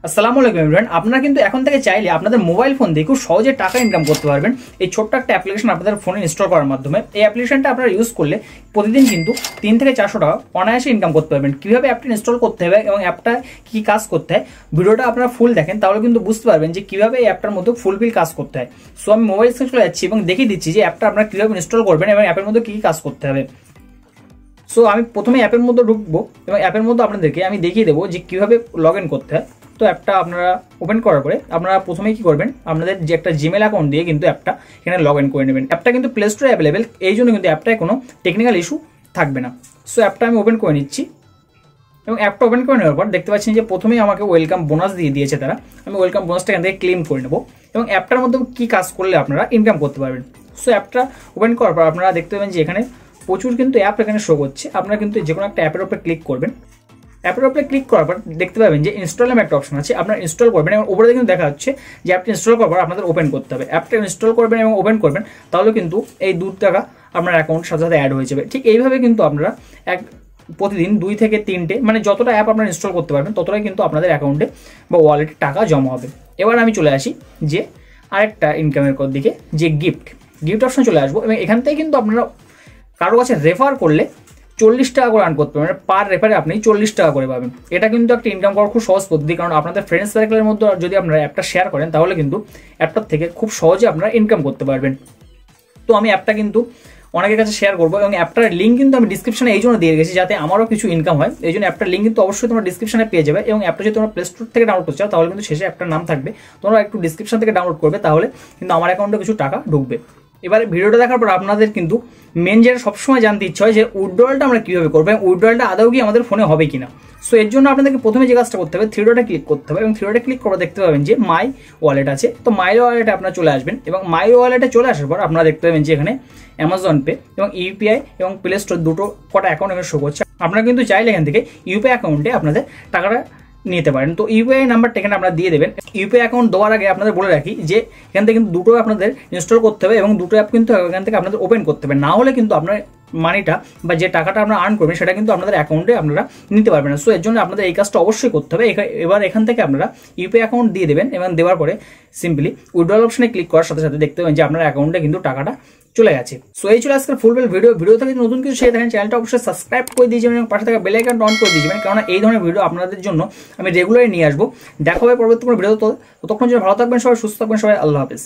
আসসালামু আলাইকুম এভরিওয়ান। আপনারা কিন্তু এখন থেকে চাইলে আপনাদের মোবাইল ফোন দিয়ে খুব সহজে টাকা ইনকাম করতে পারবেন এই ছোট্ট একটা অ্যাপ্লিকেশন আপনাদের ফোনে ইনস্টল করার মাধ্যমে। এই অ্যাপ্লিকেশনটা আপনারা ইউজ করলে প্রতিদিন কিন্তু 3 থেকে 400 টাকা অনায়াসে ইনকাম করতে পারবেন। কিভাবে অ্যাপটি ইনস্টল করতে হবে এবং অ্যাপটা কি কাজ করতে হয়, ভিডিওটা আপনারা ফুল দেখেন তাহলে কিন্তু বুঝতে পারবেন যে কিভাবে এই অ্যাপটার মধ্যে ফুলফিল কাজ করতে হয়। সো আমি মোবাইল স্ক্রিনে চলে যাচ্ছি এবং দেখিয়ে দিচ্ছি যে অ্যাপটা আপনারা কিভাবে ইনস্টল করবেন এবং অ্যাপের মধ্যে কি কাজ করতে হবে। সো আমি প্রথমে অ্যাপের মধ্যে ঢুকবো এবং অ্যাপের মধ্যে আপনাদেরকে আমি দেখিয়ে দেবো যে কিভাবে লগ ইন করতে হয়। তো অ্যাপটা আপনারা ওপেন করার পরে আপনারা প্রথমেই কি করবেন, আপনাদের যে একটা জিমেল অ্যাকাউন্ট দিয়ে কিন্তু অ্যাপটা এখানে লগ ইন করে নেবেন। অ্যাপটা কিন্তু প্লে স্টোরে অ্যাভেলেবেল, এই জন্য কিন্তু অ্যাপটায় কোনো টেকনিক্যাল ইস্যু থাকবে না। সো অ্যাপটা আমি ওপেন করে নিচ্ছি এবং অ্যাপটা ওপেন করে নেওয়ার পর দেখতে পাচ্ছেন যে প্রথমেই আমাকে ওয়েলকাম বোনাস দিয়ে দিয়েছে তারা। আমি ওয়েলকাম বোনাসটা এখান থেকে ক্লেম করে নেবো এবং অ্যাপটার মধ্যে কি কাজ করলে আপনারা ইনকাম করতে পারবেন। সো অ্যাপটা ওপেন করার পর আপনারা দেখতে পাবেন যে এখানে প্রচুর কিন্তু অ্যাপ এখানে শো করছে। আপনারা কিন্তু যে কোনো একটা অ্যাপের উপরে ক্লিক করবেন। অ্যাপের উপরে ক্লিক করার পর দেখতে পাবেন যে ইনস্টল নামে একটা অপশন আছে, আপনারা ইনস্টল করবেন এবং উপরে কিন্তু দেখা যাচ্ছে যে অ্যাপটা ইনস্টল করার পর আপনাদের ওপেন করতে হবে। অ্যাপটা ইনস্টল করবেন এবং ওপেন করবেন, তাহলে কিন্তু এই 2 টাকা আপনার অ্যাকাউন্ট সাথে সাথে অ্যাড হয়ে যাবে। ঠিক এইভাবে কিন্তু আপনারা প্রতিদিন 2 থেকে 3টে মানে যতটা অ্যাপ আপনারা ইনস্টল করতে পারবেন ততটাই কিন্তু আপনাদের অ্যাকাউন্টে বা ওয়ালেটে টাকা জমা হবে। এবার আমি চলে আসি যে আরেকটা ইনকামের দিকে, যে গিফট অপশন চলে আসবো এবং এখান থেকে কিন্তু আপনারা কারো কাছে রেফার করলে 40 টাকা করে আর্ন করতে পারবেন। মানে পার রেফারে আপনি 40 টাকা করে পাবেন। এটা কিন্তু একটা ইনকাম করার খুব সহজ পদ্ধতি, কারণ আপনাদের ফ্রেন্ডস সার্কেলের মধ্যে যদি আপনারা অ্যাপটা শেয়ার করেন তাহলে কিন্তু অ্যাপটার থেকে খুব সহজে আপনারা ইনকাম করতে পারবেন। তো আমি অ্যাপটা কিন্তু অনেকের কাছে শেয়ার করবো এবং অ্যাপটার লিঙ্ক কিন্তু আমি ডিসক্রিপশনে এই জন্য দিয়ে গেছি যাতে আমারও কিছু ইনকাম হয়। এই জন্য অ্যাপটার লিঙ্ক কিন্তু অবশ্যই তোমরা ডিসক্রিপশনে পেয়ে যাবে এবং অ্যাপটা যদি তোমরা প্লে স্টোর থেকে ডাউনলোড করতে চাও তাহলে কিন্তু শেষে অ্যাপটার নাম থাকবে, তোমরা একটু ডিসক্রিপশন থেকে ডাউনলোড করবে, তাহলে কিন্তু আমার অ্যাকাউন্টে কিছু টাকা ঢুকবে। এবারে ভিডিওটা দেখার পর আপনাদের কিন্তু মেন যেটা সবসময় জানতে ইচ্ছা হয় যে উইথড্রলটা আমরা কীভাবে করবো এবং উইথড্রলটা আদৌ কি আমাদের ফোনে হবে কিনা। সো এর জন্য আপনাদেরকে প্রথমে যে কাজটা করতে হবে, 3 ডটে ক্লিক করতে হবে এবং 3 ডটে ক্লিক করে দেখতে পাবেন যে মাই ওয়ালেট আছে। তো মাই ওয়ালেটে আপনারা চলে আসবেন এবং মাই ওয়ালেটে চলে আসার পর আপনারা দেখতে পাবেন যে এখানে অ্যামাজন পে এবং ইউপিআই এবং প্লে স্টোর দুটো কটা অ্যাকাউন্ট এখানে শো করছে। আপনারা কিন্তু চাইলে এখান থেকে ইউপিআই অ্যাকাউন্টে আপনাদের টাকাটা নিতে পারেন। তো ইউপিআই নাম্বারটা এখানে আপনারা দিয়ে দেবেন। ইউপিআই অ্যাকাউন্ট দেওয়ার আগে আপনাদের বলে রাখি যে এখান থেকে কিন্তু দুটো আপনাদের ইনস্টল করতে হবে এবং দুটো অ্যাপ কিন্তু এখান থেকে আপনাদের ওপেন করতে হবে, না হলে কিন্তু আপনার মানিটা বা যে টাকাটা আপনারা আর্ন করবেন সেটা কিন্তু আপনাদের অ্যাকাউন্টে আপনারা নিতে পারবেন না। সো এর জন্য আপনাদের এই কাজটা অবশ্যই করতে হবে। এবার এখান থেকে আপনারা ইউপিআই অ্যাকাউন্ট দিয়ে দেবেন এবং দেওয়ার পরে সিম্পলি উইথড্রল অপশনে ক্লিক করার সাথে সাথে দেখতে পাবেন যে আপনার অ্যাকাউন্টে কিন্তু টাকাটা চলে গেছে। সো এই চলে আজকের ফুলফিল ভিডিও থেকে নতুন কিছু শিখে থাকেন চ্যানেলটা অবশ্যই সাবস্ক্রাইব করে দিয়ে যাবেন এবং পাশে থাকা বেল আইকনটা অন করে দিয়ে যাবেন, কারণ এই ধরনের ভিডিও আপনাদের জন্য আমি রেগুলারই নিয়ে আসবো। দেখা হবে পরবর্তী কোনো ভিডিও। ততক্ষণ জন্য ভালো থাকবেন সবাই, সুস্থ থাকবেন সবাই, আল্লাহ হাফেজ।